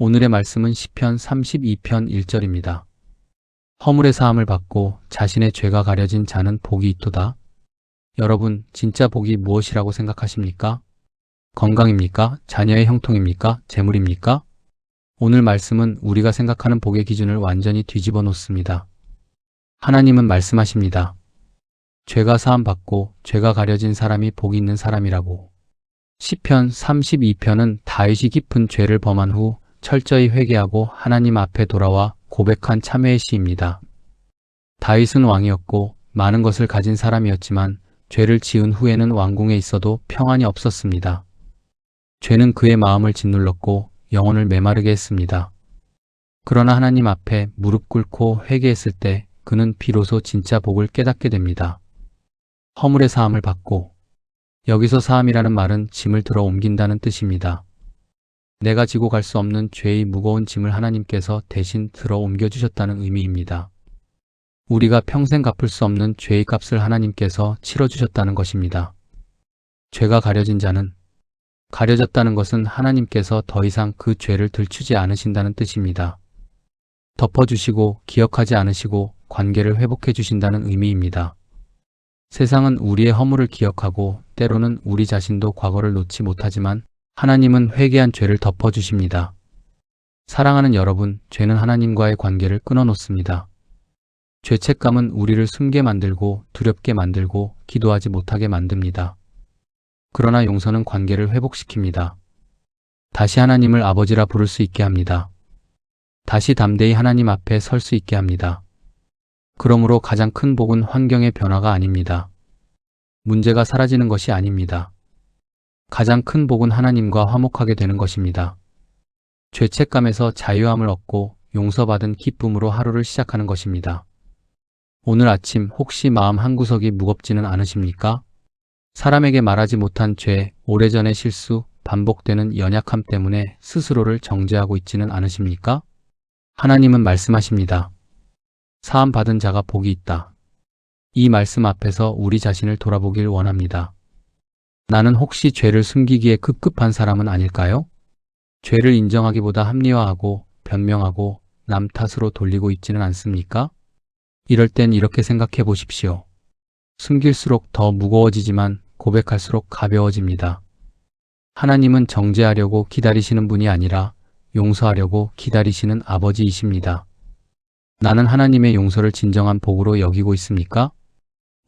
오늘의 말씀은 시편 32편 1절입니다. 허물의 사함을 받고 자신의 죄가 가려진 자는 복이 있도다. 여러분, 진짜 복이 무엇이라고 생각하십니까? 건강입니까? 자녀의 형통입니까? 재물입니까? 오늘 말씀은 우리가 생각하는 복의 기준을 완전히 뒤집어 놓습니다. 하나님은 말씀하십니다. 죄가 사함 받고 죄가 가려진 사람이 복이 있는 사람이라고. 시편 32편은 다윗이 깊은 죄를 범한 후 철저히 회개하고 하나님 앞에 돌아와 고백한 참회의 시입니다. 다윗은 왕이었고 많은 것을 가진 사람이었지만 죄를 지은 후에는 왕궁에 있어도 평안이 없었습니다. 죄는 그의 마음을 짓눌렀고 영혼을 메마르게 했습니다. 그러나 하나님 앞에 무릎 꿇고 회개했을 때 그는 비로소 진짜 복을 깨닫게 됩니다. 허물의 사함을 받고, 여기서 사함이라는 말은 짐을 들어 옮긴다는 뜻입니다. 내가 지고 갈 수 없는 죄의 무거운 짐을 하나님께서 대신 들어 옮겨주셨다는 의미입니다. 우리가 평생 갚을 수 없는 죄의 값을 하나님께서 치러주셨다는 것입니다. 죄가 가려진 자는, 가려졌다는 것은 하나님께서 더 이상 그 죄를 들추지 않으신다는 뜻입니다. 덮어주시고 기억하지 않으시고 관계를 회복해 주신다는 의미입니다. 세상은 우리의 허물을 기억하고 때로는 우리 자신도 과거를 놓지 못하지만 하나님은 회개한 죄를 덮어주십니다. 사랑하는 여러분, 죄는 하나님과의 관계를 끊어놓습니다. 죄책감은 우리를 숨게 만들고 두렵게 만들고 기도하지 못하게 만듭니다. 그러나 용서는 관계를 회복시킵니다. 다시 하나님을 아버지라 부를 수 있게 합니다. 다시 담대히 하나님 앞에 설 수 있게 합니다. 그러므로 가장 큰 복은 환경의 변화가 아닙니다. 문제가 사라지는 것이 아닙니다. 가장 큰 복은 하나님과 화목하게 되는 것입니다. 죄책감에서 자유함을 얻고 용서받은 기쁨으로 하루를 시작하는 것입니다. 오늘 아침 혹시 마음 한구석이 무겁지는 않으십니까? 사람에게 말하지 못한 죄, 오래전의 실수, 반복되는 연약함 때문에 스스로를 정죄하고 있지는 않으십니까? 하나님은 말씀하십니다. 사함 받은 자가 복이 있다. 이 말씀 앞에서 우리 자신을 돌아보길 원합니다. 나는 혹시 죄를 숨기기에 급급한 사람은 아닐까요? 죄를 인정하기보다 합리화하고 변명하고 남 탓으로 돌리고 있지는 않습니까? 이럴 땐 이렇게 생각해 보십시오. 숨길수록 더 무거워지지만 고백할수록 가벼워집니다. 하나님은 정죄하려고 기다리시는 분이 아니라 용서하려고 기다리시는 아버지이십니다. 나는 하나님의 용서를 진정한 복으로 여기고 있습니까?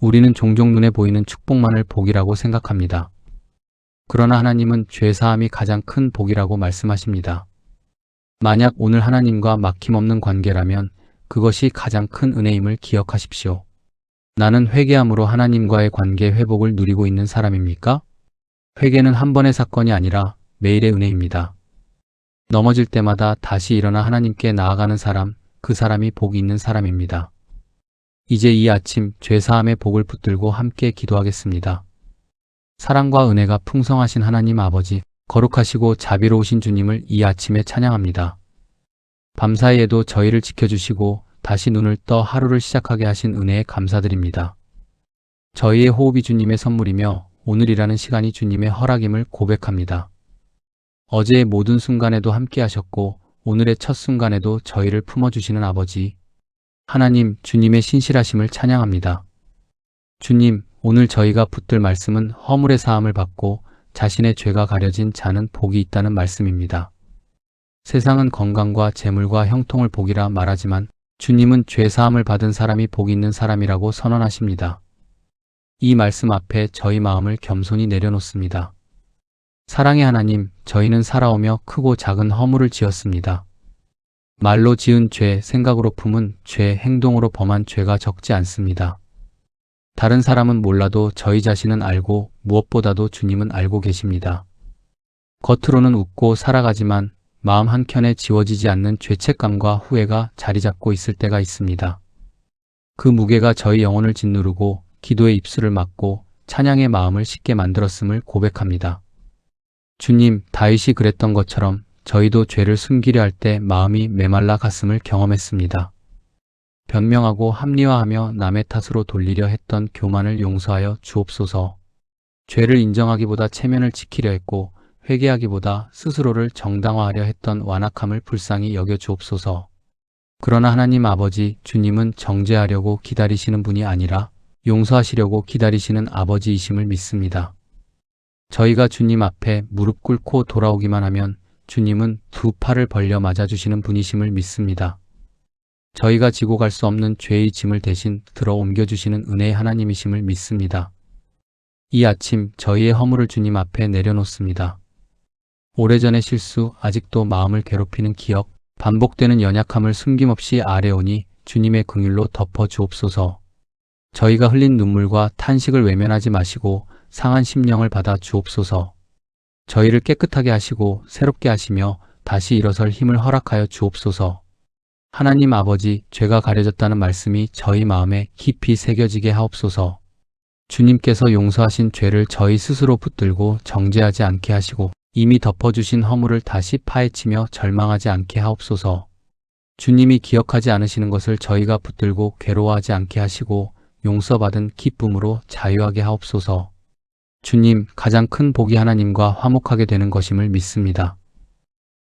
우리는 종종 눈에 보이는 축복만을 복이라고 생각합니다. 그러나 하나님은 죄사함이 가장 큰 복이라고 말씀하십니다. 만약 오늘 하나님과 막힘없는 관계라면 그것이 가장 큰 은혜임을 기억하십시오. 나는 회개함으로 하나님과의 관계 회복을 누리고 있는 사람입니까? 회개는 한 번의 사건이 아니라 매일의 은혜입니다. 넘어질 때마다 다시 일어나 하나님께 나아가는 사람, 그 사람이 복이 있는 사람입니다. 이제 이 아침 죄사함의 복을 붙들고 함께 기도하겠습니다. 사랑과 은혜가 풍성하신 하나님 아버지, 거룩하시고 자비로우신 주님을 이 아침에 찬양합니다. 밤사이에도 저희를 지켜주시고 다시 눈을 떠 하루를 시작하게 하신 은혜에 감사드립니다. 저희의 호흡이 주님의 선물이며 오늘이라는 시간이 주님의 허락임을 고백합니다. 어제의 모든 순간에도 함께 하셨고 오늘의 첫 순간에도 저희를 품어주시는 아버지, 하나님, 주님의 신실하심을 찬양합니다. 주님, 오늘 저희가 붙들 말씀은 허물의 사함을 받고 자신의 죄가 가려진 자는 복이 있다는 말씀입니다. 세상은 건강과 재물과 형통을 복이라 말하지만 주님은 죄사함을 받은 사람이 복이 있는 사람이라고 선언하십니다. 이 말씀 앞에 저희 마음을 겸손히 내려놓습니다. 사랑의 하나님, 저희는 살아오며 크고 작은 허물을 지었습니다. 말로 지은 죄, 생각으로 품은 죄, 행동으로 범한 죄가 적지 않습니다. 다른 사람은 몰라도 저희 자신은 알고 무엇보다도 주님은 알고 계십니다. 겉으로는 웃고 살아가지만 마음 한켠에 지워지지 않는 죄책감과 후회가 자리 잡고 있을 때가 있습니다. 그 무게가 저희 영혼을 짓누르고 기도의 입술을 막고 찬양의 마음을 식게 만들었음을 고백합니다. 주님, 다윗이 그랬던 것처럼 저희도 죄를 숨기려 할 때 마음이 메말라 갔음을 경험했습니다. 변명하고 합리화하며 남의 탓으로 돌리려 했던 교만을 용서하여 주옵소서. 죄를 인정하기보다 체면을 지키려 했고 회개하기보다 스스로를 정당화하려 했던 완악함을 불쌍히 여겨 주옵소서. 그러나 하나님 아버지, 주님은 정죄하려고 기다리시는 분이 아니라 용서하시려고 기다리시는 아버지이심을 믿습니다. 저희가 주님 앞에 무릎 꿇고 돌아오기만 하면 주님은 두 팔을 벌려 맞아주시는 분이심을 믿습니다. 저희가 지고 갈 수 없는 죄의 짐을 대신 들어 옮겨주시는 은혜의 하나님이심을 믿습니다. 이 아침 저희의 허물을 주님 앞에 내려놓습니다. 오래전의 실수, 아직도 마음을 괴롭히는 기억, 반복되는 연약함을 숨김없이 아뢰오니 주님의 긍휼로 덮어 주옵소서. 저희가 흘린 눈물과 탄식을 외면하지 마시고 상한 심령을 받아 주옵소서. 저희를 깨끗하게 하시고 새롭게 하시며 다시 일어설 힘을 허락하여 주옵소서. 하나님 아버지, 죄가 가려졌다는 말씀이 저희 마음에 깊이 새겨지게 하옵소서. 주님께서 용서하신 죄를 저희 스스로 붙들고 정죄하지 않게 하시고 이미 덮어주신 허물을 다시 파헤치며 절망하지 않게 하옵소서. 주님이 기억하지 않으시는 것을 저희가 붙들고 괴로워하지 않게 하시고 용서받은 기쁨으로 자유하게 하옵소서. 주님, 가장 큰 복이 하나님과 화목하게 되는 것임을 믿습니다.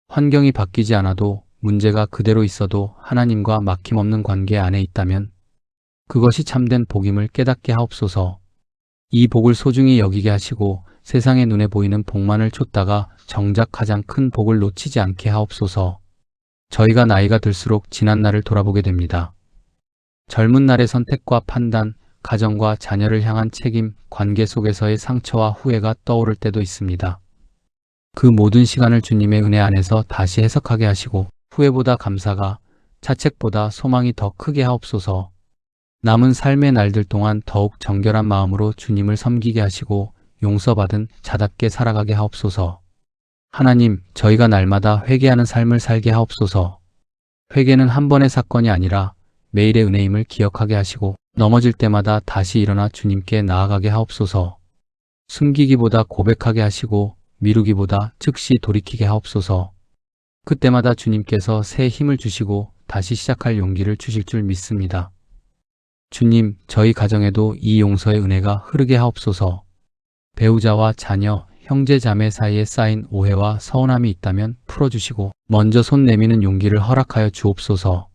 환경이 바뀌지 않아도 문제가 그대로 있어도 하나님과 막힘없는 관계 안에 있다면 그것이 참된 복임을 깨닫게 하옵소서. 이 복을 소중히 여기게 하시고 세상의 눈에 보이는 복만을 쫓다가 정작 가장 큰 복을 놓치지 않게 하옵소서. 저희가 나이가 들수록 지난 날을 돌아보게 됩니다. 젊은 날의 선택과 판단, 가정과 자녀를 향한 책임, 관계 속에서의 상처와 후회가 떠오를 때도 있습니다. 그 모든 시간을 주님의 은혜 안에서 다시 해석하게 하시고 후회보다 감사가, 자책보다 소망이 더 크게 하옵소서. 남은 삶의 날들 동안 더욱 정결한 마음으로 주님을 섬기게 하시고 용서받은 자답게 살아가게 하옵소서. 하나님, 저희가 날마다 회개하는 삶을 살게 하옵소서. 회개는 한 번의 사건이 아니라 매일의 은혜임을 기억하게 하시고 넘어질 때마다 다시 일어나 주님께 나아가게 하옵소서. 숨기기보다 고백하게 하시고 미루기보다 즉시 돌이키게 하옵소서. 그때마다 주님께서 새 힘을 주시고 다시 시작할 용기를 주실 줄 믿습니다. 주님, 저희 가정에도 이 용서의 은혜가 흐르게 하옵소서. 배우자와 자녀, 형제 자매 사이에 쌓인 오해와 서운함이 있다면 풀어주시고 먼저 손 내미는 용기를 허락하여 주옵소서.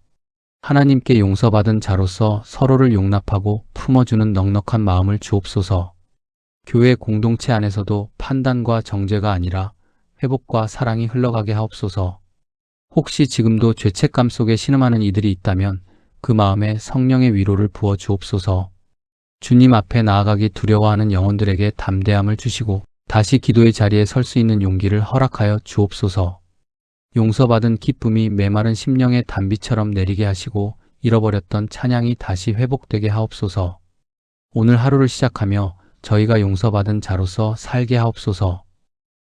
하나님께 용서받은 자로서 서로를 용납하고 품어주는 넉넉한 마음을 주옵소서. 교회 공동체 안에서도 판단과 정죄가 아니라 회복과 사랑이 흘러가게 하옵소서. 혹시 지금도 죄책감 속에 신음하는 이들이 있다면 그 마음에 성령의 위로를 부어 주옵소서. 주님 앞에 나아가기 두려워하는 영혼들에게 담대함을 주시고 다시 기도의 자리에 설 수 있는 용기를 허락하여 주옵소서. 용서받은 기쁨이 메마른 심령의 단비처럼 내리게 하시고 잃어버렸던 찬양이 다시 회복되게 하옵소서. 오늘 하루를 시작하며 저희가 용서받은 자로서 살게 하옵소서.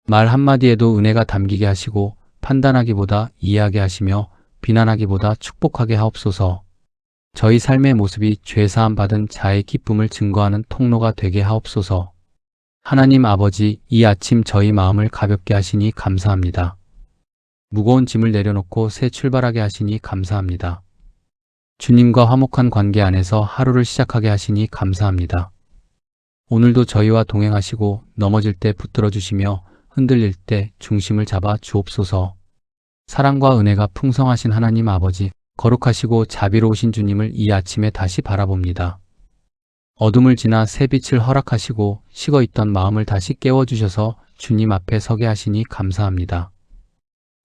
말 한마디에도 은혜가 담기게 하시고 판단하기보다 이해하게 하시며 비난하기보다 축복하게 하옵소서. 저희 삶의 모습이 죄사함 받은 자의 기쁨을 증거하는 통로가 되게 하옵소서. 하나님 아버지, 이 아침 저희 마음을 가볍게 하시니 감사합니다. 무거운 짐을 내려놓고 새 출발하게 하시니 감사합니다. 주님과 화목한 관계 안에서 하루를 시작하게 하시니 감사합니다. 오늘도 저희와 동행하시고 넘어질 때 붙들어 주시며 흔들릴 때 중심을 잡아 주옵소서. 사랑과 은혜가 풍성하신 하나님 아버지, 거룩하시고 자비로우신 주님을 이 아침에 다시 바라봅니다. 어둠을 지나 새 빛을 허락하시고 식어있던 마음을 다시 깨워주셔서 주님 앞에 서게 하시니 감사합니다.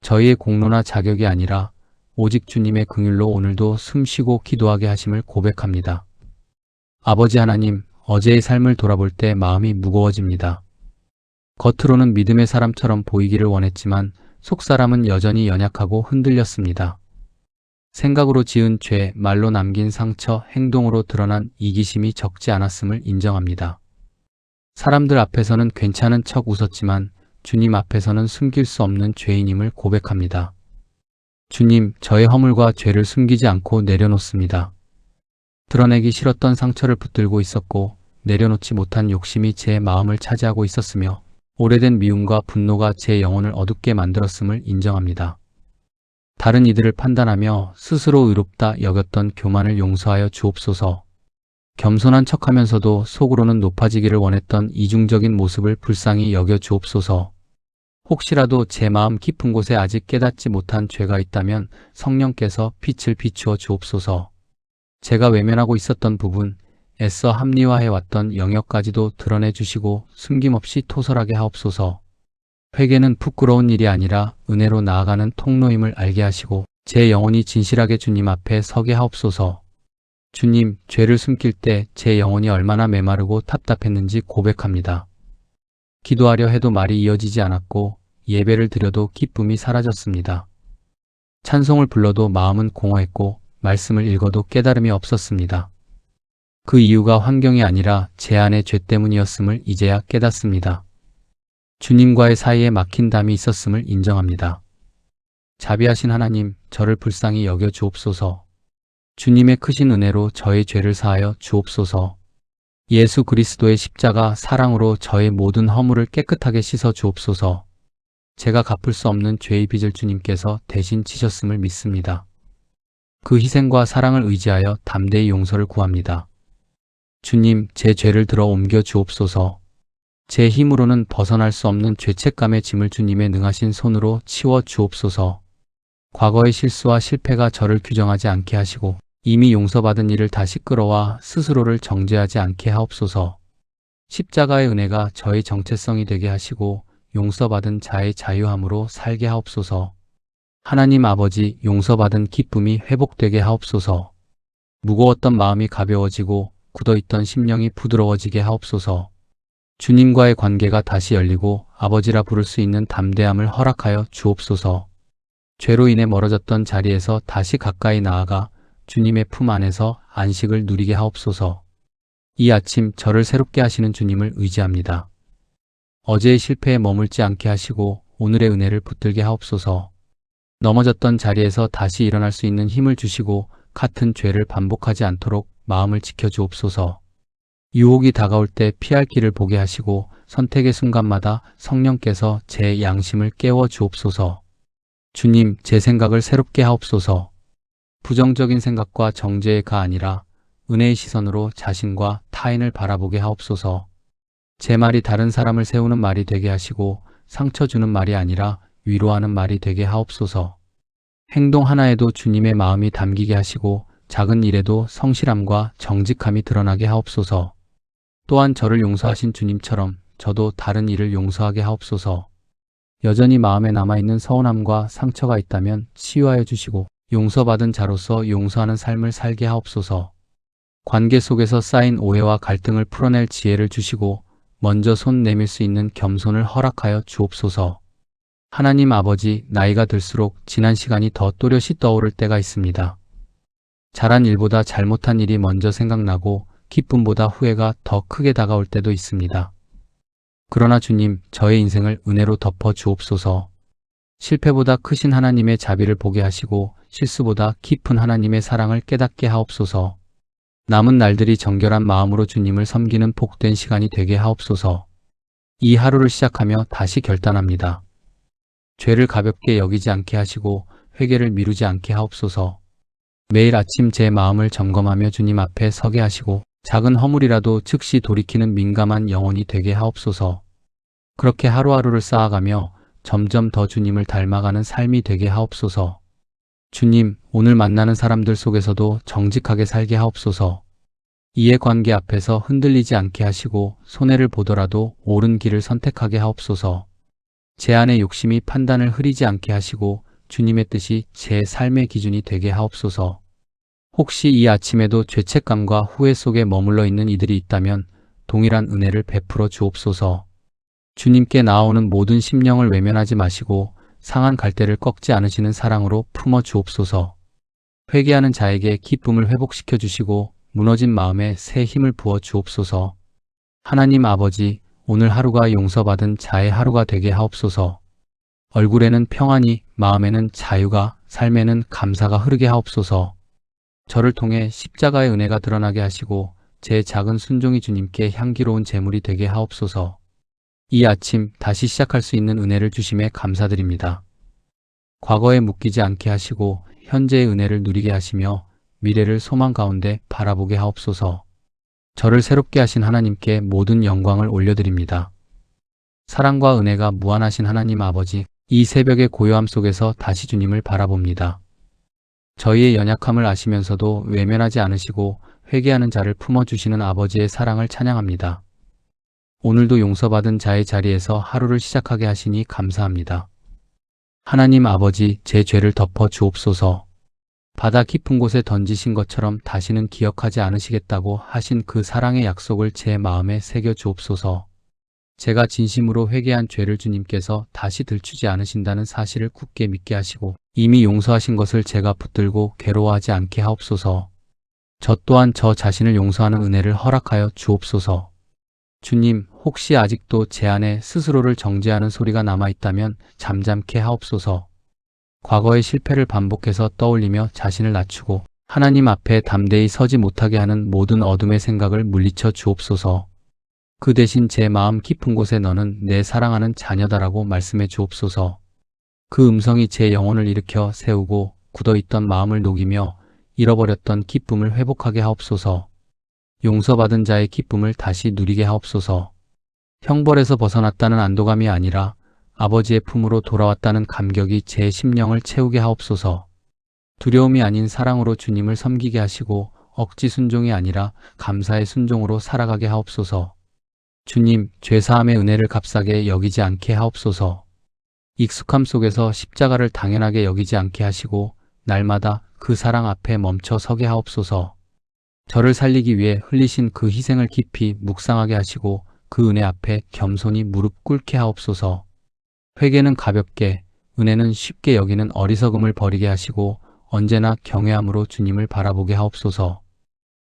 저희의 공로나 자격이 아니라 오직 주님의 긍휼로 오늘도 숨쉬고 기도하게 하심을 고백합니다. 아버지 하나님, 어제의 삶을 돌아볼 때 마음이 무거워집니다. 겉으로는 믿음의 사람처럼 보이기를 원했지만 속사람은 여전히 연약하고 흔들렸습니다. 생각으로 지은 죄, 말로 남긴 상처, 행동으로 드러난 이기심이 적지 않았음을 인정합니다. 사람들 앞에서는 괜찮은 척 웃었지만 주님 앞에서는 숨길 수 없는 죄인임을 고백합니다. 주님, 저의 허물과 죄를 숨기지 않고 내려놓습니다. 드러내기 싫었던 상처를 붙들고 있었고 내려놓지 못한 욕심이 제 마음을 차지하고 있었으며 오래된 미움과 분노가 제 영혼을 어둡게 만들었음을 인정합니다. 다른 이들을 판단하며 스스로 의롭다 여겼던 교만을 용서하여 주옵소서. 겸손한 척하면서도 속으로는 높아지기를 원했던 이중적인 모습을 불쌍히 여겨 주옵소서. 혹시라도 제 마음 깊은 곳에 아직 깨닫지 못한 죄가 있다면 성령께서 빛을 비추어 주옵소서. 제가 외면하고 있었던 부분, 애써 합리화해왔던 영역까지도 드러내 주시고 숨김없이 토설하게 하옵소서. 회개는 부끄러운 일이 아니라 은혜로 나아가는 통로임을 알게 하시고 제 영혼이 진실하게 주님 앞에 서게 하옵소서. 주님, 죄를 숨길 때 제 영혼이 얼마나 메마르고 답답했는지 고백합니다. 기도하려 해도 말이 이어지지 않았고 예배를 드려도 기쁨이 사라졌습니다. 찬송을 불러도 마음은 공허했고 말씀을 읽어도 깨달음이 없었습니다. 그 이유가 환경이 아니라 제 안의 죄 때문이었음을 이제야 깨닫습니다. 주님과의 사이에 막힌 담이 있었음을 인정합니다. 자비하신 하나님, 저를 불쌍히 여겨 주옵소서. 주님의 크신 은혜로 저의 죄를 사하여 주옵소서. 예수 그리스도의 십자가 사랑으로 저의 모든 허물을 깨끗하게 씻어 주옵소서. 제가 갚을 수 없는 죄의 빚을 주님께서 대신 지셨음을 믿습니다. 그 희생과 사랑을 의지하여 담대히 용서를 구합니다. 주님, 제 죄를 들어 옮겨 주옵소서. 제 힘으로는 벗어날 수 없는 죄책감의 짐을 주님의 능하신 손으로 치워 주옵소서. 과거의 실수와 실패가 저를 규정하지 않게 하시고 이미 용서받은 일을 다시 끌어와 스스로를 정죄하지 않게 하옵소서. 십자가의 은혜가 저의 정체성이 되게 하시고 용서받은 자의 자유함으로 살게 하옵소서. 하나님 아버지, 용서받은 기쁨이 회복되게 하옵소서. 무거웠던 마음이 가벼워지고 굳어있던 심령이 부드러워지게 하옵소서. 주님과의 관계가 다시 열리고 아버지라 부를 수 있는 담대함을 허락하여 주옵소서. 죄로 인해 멀어졌던 자리에서 다시 가까이 나아가 주님의 품 안에서 안식을 누리게 하옵소서. 이 아침 저를 새롭게 하시는 주님을 의지합니다. 어제의 실패에 머물지 않게 하시고 오늘의 은혜를 붙들게 하옵소서. 넘어졌던 자리에서 다시 일어날 수 있는 힘을 주시고 같은 죄를 반복하지 않도록 마음을 지켜주옵소서. 유혹이 다가올 때 피할 길을 보게 하시고 선택의 순간마다 성령께서 제 양심을 깨워 주옵소서. 주님, 제 생각을 새롭게 하옵소서. 부정적인 생각과 정죄의 가 아니라 은혜의 시선으로 자신과 타인을 바라보게 하옵소서. 제 말이 다른 사람을 세우는 말이 되게 하시고 상처 주는 말이 아니라 위로하는 말이 되게 하옵소서. 행동 하나에도 주님의 마음이 담기게 하시고 작은 일에도 성실함과 정직함이 드러나게 하옵소서. 또한 저를 용서하신 주님처럼 저도 다른 이를 용서하게 하옵소서. 여전히 마음에 남아있는 서운함과 상처가 있다면 치유하여 주시고 용서받은 자로서 용서하는 삶을 살게 하옵소서. 관계 속에서 쌓인 오해와 갈등을 풀어낼 지혜를 주시고 먼저 손 내밀 수 있는 겸손을 허락하여 주옵소서. 하나님 아버지, 나이가 들수록 지난 시간이 더 또렷이 떠오를 때가 있습니다. 잘한 일보다 잘못한 일이 먼저 생각나고 기쁨보다 후회가 더 크게 다가올 때도 있습니다. 그러나 주님, 저의 인생을 은혜로 덮어 주옵소서. 실패보다 크신 하나님의 자비를 보게 하시고 실수보다 깊은 하나님의 사랑을 깨닫게 하옵소서. 남은 날들이 정결한 마음으로 주님을 섬기는 복된 시간이 되게 하옵소서. 이 하루를 시작하며 다시 결단합니다. 죄를 가볍게 여기지 않게 하시고 회개를 미루지 않게 하옵소서. 매일 아침 제 마음을 점검하며 주님 앞에 서게 하시고 작은 허물이라도 즉시 돌이키는 민감한 영혼이 되게 하옵소서. 그렇게 하루하루를 쌓아가며 점점 더 주님을 닮아가는 삶이 되게 하옵소서. 주님, 오늘 만나는 사람들 속에서도 정직하게 살게 하옵소서. 이해관계 앞에서 흔들리지 않게 하시고 손해를 보더라도 옳은 길을 선택하게 하옵소서. 제 안의 욕심이 판단을 흐리지 않게 하시고 주님의 뜻이 제 삶의 기준이 되게 하옵소서. 혹시 이 아침에도 죄책감과 후회 속에 머물러 있는 이들이 있다면 동일한 은혜를 베풀어 주옵소서. 주님께 나아오는 모든 심령을 외면하지 마시고 상한 갈대를 꺾지 않으시는 사랑으로 품어 주옵소서. 회개하는 자에게 기쁨을 회복시켜 주시고 무너진 마음에 새 힘을 부어 주옵소서. 하나님 아버지, 오늘 하루가 용서받은 자의 하루가 되게 하옵소서. 얼굴에는 평안이, 마음에는 자유가, 삶에는 감사가 흐르게 하옵소서. 저를 통해 십자가의 은혜가 드러나게 하시고 제 작은 순종이 주님께 향기로운 제물이 되게 하옵소서. 이 아침 다시 시작할 수 있는 은혜를 주심에 감사드립니다. 과거에 묶이지 않게 하시고 현재의 은혜를 누리게 하시며 미래를 소망 가운데 바라보게 하옵소서. 저를 새롭게 하신 하나님께 모든 영광을 올려드립니다. 사랑과 은혜가 무한하신 하나님 아버지, 이 새벽의 고요함 속에서 다시 주님을 바라봅니다. 저희의 연약함을 아시면서도 외면하지 않으시고 회개하는 자를 품어주시는 아버지의 사랑을 찬양합니다. 오늘도 용서받은 자의 자리에서 하루를 시작하게 하시니 감사합니다. 하나님 아버지, 제 죄를 덮어 주옵소서. 바다 깊은 곳에 던지신 것처럼 다시는 기억하지 않으시겠다고 하신 그 사랑의 약속을 제 마음에 새겨 주옵소서. 제가 진심으로 회개한 죄를 주님께서 다시 들추지 않으신다는 사실을 굳게 믿게 하시고 이미 용서하신 것을 제가 붙들고 괴로워하지 않게 하옵소서. 저 또한 저 자신을 용서하는 은혜를 허락하여 주옵소서. 주님, 혹시 아직도 제 안에 스스로를 정죄하는 소리가 남아있다면 잠잠케 하옵소서. 과거의 실패를 반복해서 떠올리며 자신을 낮추고 하나님 앞에 담대히 서지 못하게 하는 모든 어둠의 생각을 물리쳐 주옵소서. 그 대신 제 마음 깊은 곳에 너는 내 사랑하는 자녀다라고 말씀해 주옵소서. 그 음성이 제 영혼을 일으켜 세우고 굳어있던 마음을 녹이며 잃어버렸던 기쁨을 회복하게 하옵소서. 용서받은 자의 기쁨을 다시 누리게 하옵소서. 형벌에서 벗어났다는 안도감이 아니라 아버지의 품으로 돌아왔다는 감격이 제 심령을 채우게 하옵소서. 두려움이 아닌 사랑으로 주님을 섬기게 하시고 억지 순종이 아니라 감사의 순종으로 살아가게 하옵소서. 주님, 죄사함의 은혜를 값싸게 여기지 않게 하옵소서. 익숙함 속에서 십자가를 당연하게 여기지 않게 하시고 날마다 그 사랑 앞에 멈춰 서게 하옵소서. 저를 살리기 위해 흘리신 그 희생을 깊이 묵상하게 하시고 그 은혜 앞에 겸손히 무릎 꿇게 하옵소서. 회개는 가볍게, 은혜는 쉽게 여기는 어리석음을 버리게 하시고 언제나 경외함으로 주님을 바라보게 하옵소서.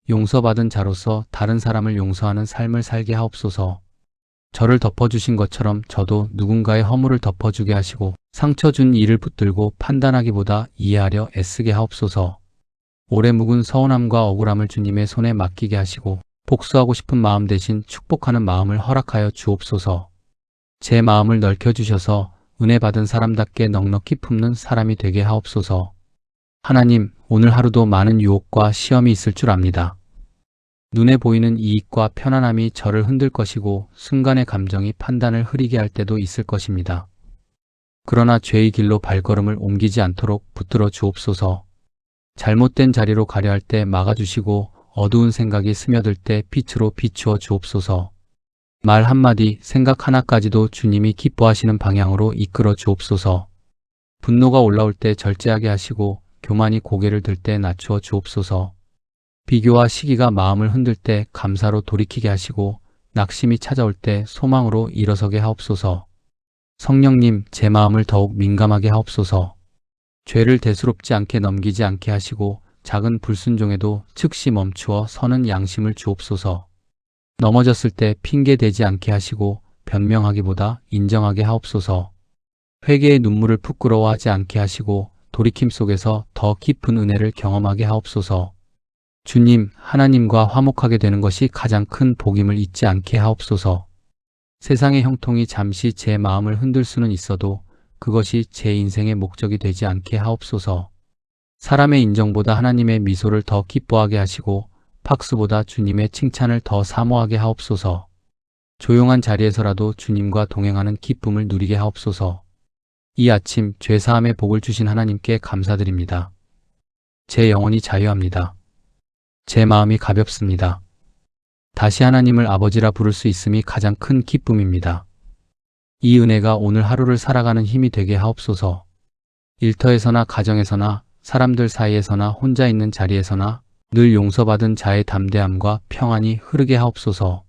용서받은 자로서 다른 사람을 용서하는 삶을 살게 하옵소서. 저를 덮어주신 것처럼 저도 누군가의 허물을 덮어주게 하시고 상처 준 이를 붙들고 판단하기보다 이해하려 애쓰게 하옵소서. 오래 묵은 서운함과 억울함을 주님의 손에 맡기게 하시고 복수하고 싶은 마음 대신 축복하는 마음을 허락하여 주옵소서. 제 마음을 넓혀주셔서 은혜 받은 사람답게 넉넉히 품는 사람이 되게 하옵소서. 하나님, 오늘 하루도 많은 유혹과 시험이 있을 줄 압니다. 눈에 보이는 이익과 편안함이 저를 흔들 것이고 순간의 감정이 판단을 흐리게 할 때도 있을 것입니다. 그러나 죄의 길로 발걸음을 옮기지 않도록 붙들어 주옵소서. 잘못된 자리로 가려 할 때 막아주시고 어두운 생각이 스며들 때 빛으로 비추어 주옵소서. 말 한마디, 생각 하나까지도 주님이 기뻐하시는 방향으로 이끌어 주옵소서. 분노가 올라올 때 절제하게 하시고 교만이 고개를 들 때 낮추어 주옵소서. 비교와 시기가 마음을 흔들 때 감사로 돌이키게 하시고 낙심이 찾아올 때 소망으로 일어서게 하옵소서. 성령님, 제 마음을 더욱 민감하게 하옵소서. 죄를 대수롭지 않게 넘기지 않게 하시고 작은 불순종에도 즉시 멈추어 서는 양심을 주옵소서. 넘어졌을 때 핑계 대지 않게 하시고 변명하기보다 인정하게 하옵소서. 회개의 눈물을 부끄러워하지 않게 하시고 돌이킴 속에서 더 깊은 은혜를 경험하게 하옵소서. 주님, 하나님과 화목하게 되는 것이 가장 큰 복임을 잊지 않게 하옵소서. 세상의 형통이 잠시 제 마음을 흔들 수는 있어도 그것이 제 인생의 목적이 되지 않게 하옵소서. 사람의 인정보다 하나님의 미소를 더 기뻐하게 하시고 박수보다 주님의 칭찬을 더 사모하게 하옵소서. 조용한 자리에서라도 주님과 동행하는 기쁨을 누리게 하옵소서. 이 아침 죄사함의 복을 주신 하나님께 감사드립니다. 제 영혼이 자유합니다. 제 마음이 가볍습니다. 다시 하나님을 아버지라 부를 수 있음이 가장 큰 기쁨입니다. 이 은혜가 오늘 하루를 살아가는 힘이 되게 하옵소서. 일터에서나 가정에서나 사람들 사이에서나 혼자 있는 자리에서나 늘 용서받은 자의 담대함과 평안이 흐르게 하옵소서.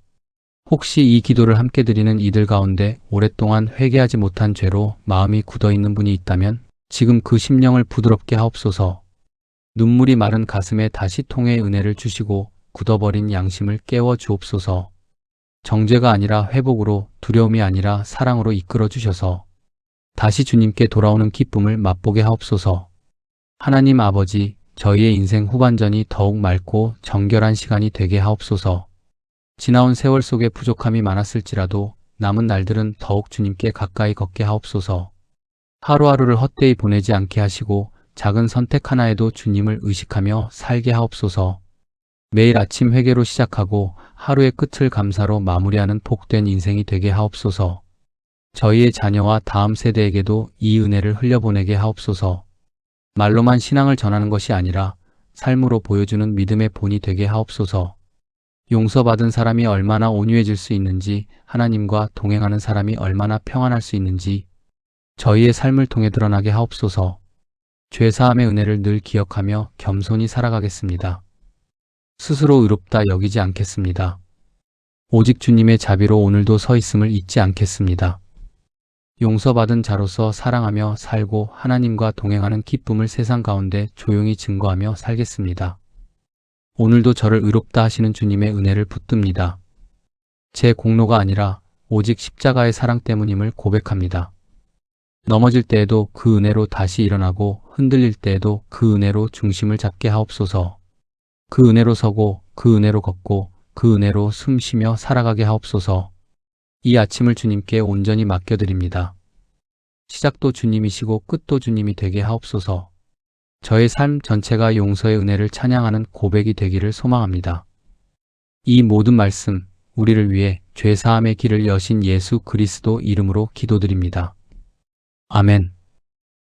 혹시 이 기도를 함께 드리는 이들 가운데 오랫동안 회개하지 못한 죄로 마음이 굳어있는 분이 있다면 지금 그 심령을 부드럽게 하옵소서. 눈물이 마른 가슴에 다시 통의 은혜를 주시고 굳어버린 양심을 깨워 주옵소서. 정죄가 아니라 회복으로, 두려움이 아니라 사랑으로 이끌어 주셔서 다시 주님께 돌아오는 기쁨을 맛보게 하옵소서. 하나님 아버지, 저희의 인생 후반전이 더욱 맑고 정결한 시간이 되게 하옵소서. 지나온 세월 속에 부족함이 많았을지라도 남은 날들은 더욱 주님께 가까이 걷게 하옵소서. 하루하루를 헛되이 보내지 않게 하시고 작은 선택 하나에도 주님을 의식하며 살게 하옵소서. 매일 아침 회개로 시작하고 하루의 끝을 감사로 마무리하는 복된 인생이 되게 하옵소서. 저희의 자녀와 다음 세대에게도 이 은혜를 흘려보내게 하옵소서. 말로만 신앙을 전하는 것이 아니라 삶으로 보여주는 믿음의 본이 되게 하옵소서. 용서받은 사람이 얼마나 온유해질 수 있는지, 하나님과 동행하는 사람이 얼마나 평안할 수 있는지 저희의 삶을 통해 드러나게 하옵소서. 죄사함의 은혜를 늘 기억하며 겸손히 살아가겠습니다. 스스로 의롭다 여기지 않겠습니다. 오직 주님의 자비로 오늘도 서 있음을 잊지 않겠습니다. 용서받은 자로서 사랑하며 살고 하나님과 동행하는 기쁨을 세상 가운데 조용히 증거하며 살겠습니다. 오늘도 저를 의롭다 하시는 주님의 은혜를 붙듭니다. 제 공로가 아니라 오직 십자가의 사랑 때문임을 고백합니다. 넘어질 때에도 그 은혜로 다시 일어나고 흔들릴 때에도 그 은혜로 중심을 잡게 하옵소서. 그 은혜로 서고 그 은혜로 걷고 그 은혜로 숨 쉬며 살아가게 하옵소서. 이 아침을 주님께 온전히 맡겨드립니다. 시작도 주님이시고 끝도 주님이 되게 하옵소서. 저의 삶 전체가 용서의 은혜를 찬양하는 고백이 되기를 소망합니다. 이 모든 말씀, 우리를 위해 죄사함의 길을 여신 예수 그리스도 이름으로 기도드립니다. 아멘.